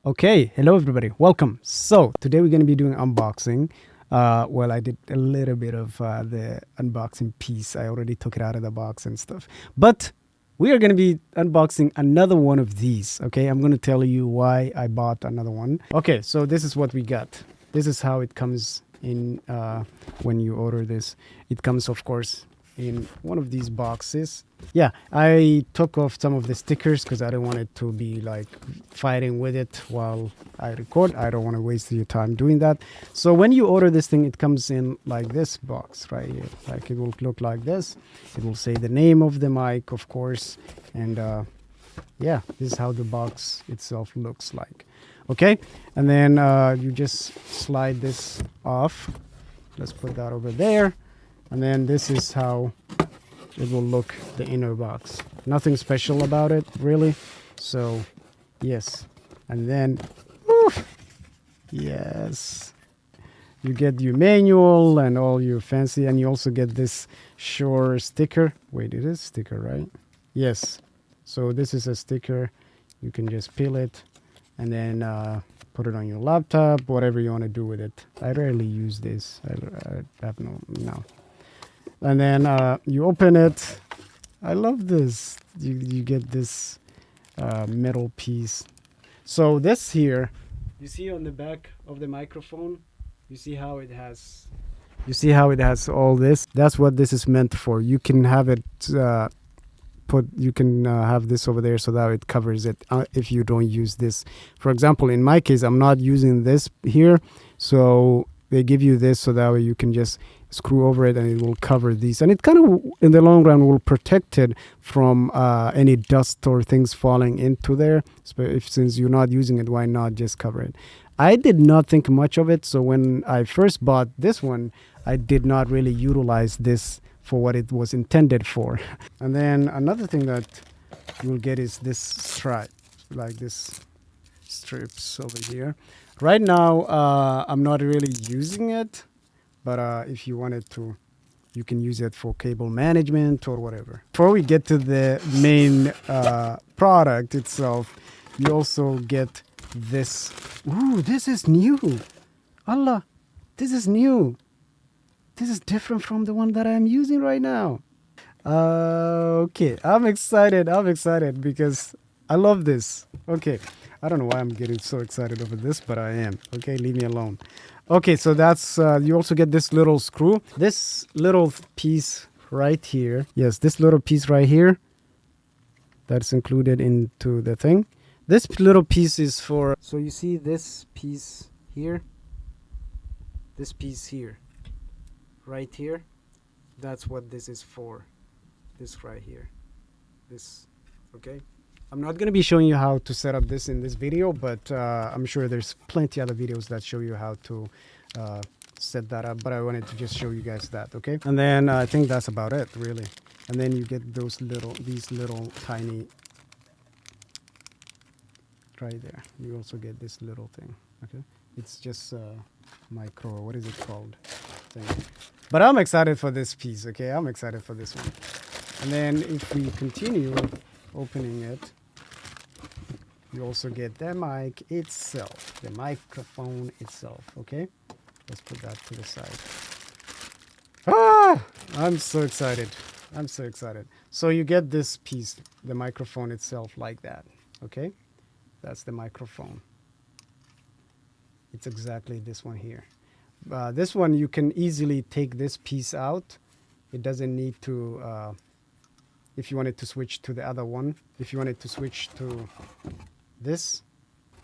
Okay, hello everybody, welcome. So today we're going to be doing unboxing. Well, I did a little bit of the unboxing piece. I already took it out of the box and stuff. But we are going to be unboxing another one of these. Okay, I'm going to tell you why I bought another one. Okay, so this is what we got. This is how it comes in when you order this. It comes, of course, in one of these boxes. Yeah, I took off some of the stickers because I don't want it to be like fighting with it while I record. I don't want to waste your time doing that. So when you order this thing, it comes in like this box right here. Like it will look like this. It will say the name of the mic, of course, and yeah, this is how the box itself looks like. Okay, and then you just slide this off. Let's put that over there. And then this is how it will look, the inner box. Nothing special about it, really. So, yes. And then, yes, you get your manual and all your fancy, and you also get this Shure sticker. Wait, it is sticker, right? Yes. So this is a sticker. You can just peel it and then put it on your laptop, whatever you want to do with it. I rarely use this. I have no. And then you open it. I love this. You get this metal piece. So this here, you see on the back of the microphone, you see how it has. You see how it has all this. That's what this is meant for. You can have it put. You can have this over there so that it covers it if you don't use this. For example, in my case, I'm not using this here, so they give you this so that way you can just screw over it and it will cover these, and it kind of in the long run will protect it from any dust or things falling into there. So since you're not using it, why not just cover it? I did not think much of it, so when I first bought this one, I did not really utilize this for what it was intended for. And then another thing that you'll get is this stripe, like this strips over here. Right now I'm not really using it, but if you wanted to, you can use it for cable management or whatever. Before we get to the main product itself, you also get this. Ooh, this is new. Allah, this is new. This is different from the one that I'm using right now. Okay, I'm excited. I'm excited because I love this. Okay, I don't know why I'm getting so excited over this, but I am. Okay, leave me alone. Okay, so that's, you also get this little screw. This little piece right here. Yes, this little piece right here. That's included into the thing. This little piece is for, so you see this piece here. This piece here. Right here. That's what this is for. This right here. This, okay? I'm not going to be showing you how to set up this in this video, but I'm sure there's plenty other videos that show you how to set that up, but I wanted to just show you guys that, okay? And then I think that's about it, really. And then you get these little tiny, right there. You also get this little thing, okay? It's just micro, what is it called? Thing. But I'm excited for this piece, okay? I'm excited for this one. And then if we continue opening it, you also get the mic itself, the microphone itself, okay? Let's put that to the side. Ah, I'm so excited. I'm so excited. So you get this piece, the microphone itself, like that, okay? That's the microphone. It's exactly this one here. This one, you can easily take this piece out. It doesn't need to, if you wanted to switch to the other one, if you wanted to switch to this,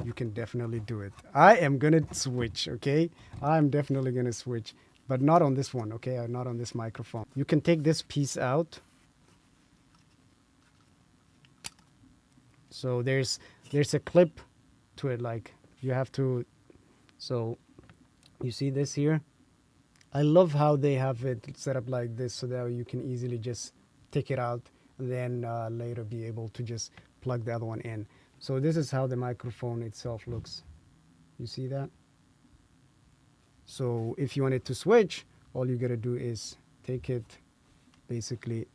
you can definitely do it. I am gonna switch, okay? I'm definitely gonna switch, but not on this one, okay? Not on this microphone. You can take this piece out. So there's a clip to it, like you have to, so you see this here? I love how they have it set up like this so that you can easily just take it out and then later be able to just plug the other one in. So this is how the microphone itself looks. You see that? So if you wanted to switch, all you gotta do is take it, basically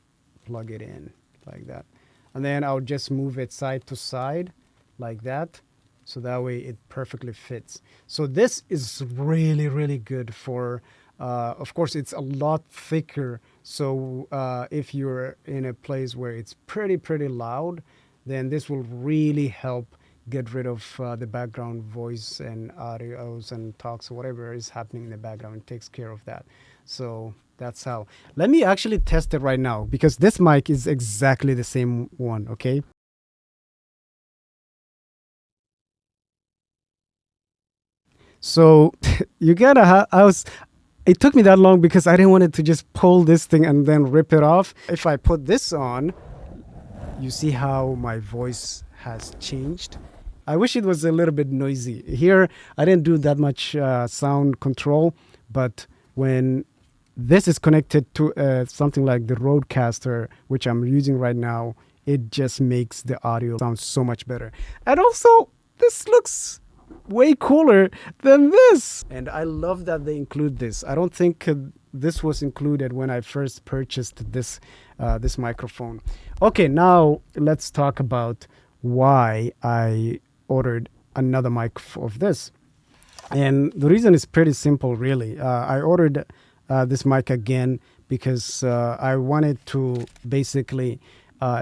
plug it in like that. And then I'll just move it side to side like that. so that way it perfectly fits. So this is really, really good for, of course, it's a lot thicker. So if you're in a place where it's pretty, pretty loud, then this will really help get rid of the background voice and audios and talks or whatever is happening in the background. It takes care of that. So that's how. Let me actually test it right now because this mic is exactly the same one, okay? So you gotta it took me that long because I didn't want it to just pull this thing and then rip it off. If I put this on, you see how my voice has changed. I wish it was a little bit noisy. Here, I didn't do that much sound control, but when this is connected to something like the Rodecaster, which I'm using right now, it just makes the audio sound so much better. And also, this looks way cooler than this. And I love that they include this. I don't think this was included when I first purchased this microphone. Okay, now let's talk about why I ordered another mic of this. And the reason is pretty simple, really. I ordered this mic again because I wanted to basically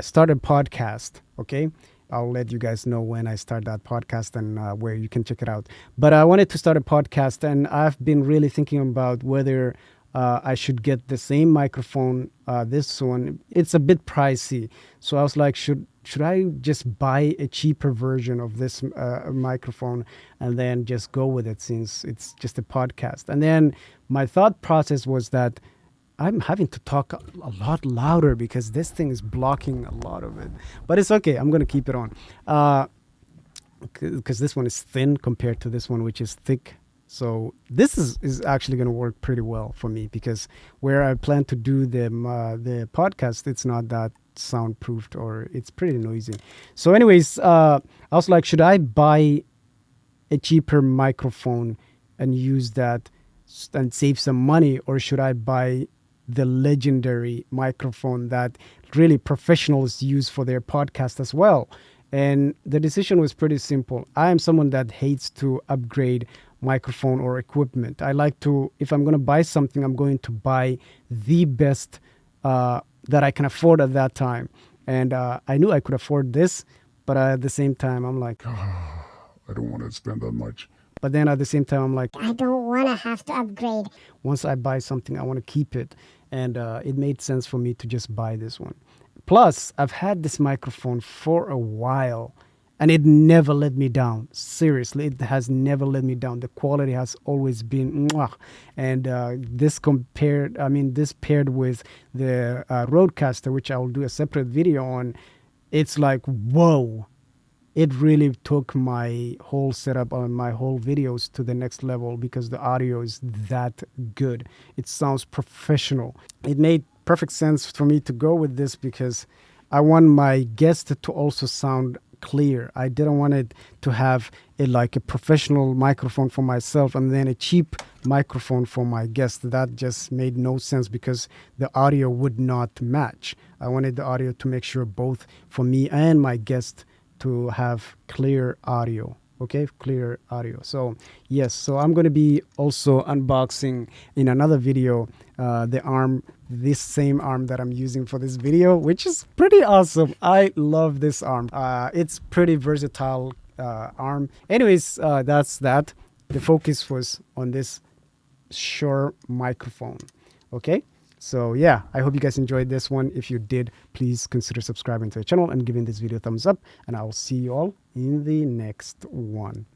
start a podcast, okay? I'll let you guys know when I start that podcast and where you can check it out. But I wanted to start a podcast, and I've been really thinking about whether I should get the same microphone. This one, it's a bit pricey, so I was like, should I just buy a cheaper version of this microphone and then just go with it since it's just a podcast? And then my thought process was that I'm having to talk a lot louder because this thing is blocking a lot of it. But it's okay. I'm going to keep it on because this one is thin compared to this one, which is thick. So this is actually going to work pretty well for me because where I plan to do the podcast, it's not that soundproofed or it's pretty noisy. So anyways, I was like, should I buy a cheaper microphone and use that and save some money, or should I buy the legendary microphone that really professionals use for their podcast as well? And the decision was pretty simple. I am someone that hates to upgrade microphone or equipment. I like to, if I'm going to buy something, I'm going to buy the best that I can afford at that time. And I knew I could afford this, but at the same time, I'm like, I don't want to spend that much. But then at the same time, I'm like, I don't want to have to upgrade. Once I buy something, I want to keep it. And it made sense for me to just buy this one. Plus, I've had this microphone for a while and it never let me down. Seriously, it has never let me down. The quality has always been mwah. And this paired with the Rodecaster, which I will do a separate video on, it's like, whoa. It really took my whole setup on my whole videos to the next level because the audio is that good. It sounds professional. It made perfect sense for me to go with this because I want my guest to also sound clear. I didn't want it to have like a professional microphone for myself and then a cheap microphone for my guest. That just made no sense because the audio would not match. I wanted the audio to make sure both for me and my guest to have clear audio. Okay, clear audio. So yes, so I'm going to be also unboxing in another video this same arm that I'm using for this video, which is pretty awesome. I love this arm. It's pretty versatile arm. Anyways, that's that. The focus was on this Shure microphone. Okay. So yeah, I hope you guys enjoyed this one. If you did, please consider subscribing to the channel and giving this video a thumbs up. And I will see you all in the next one.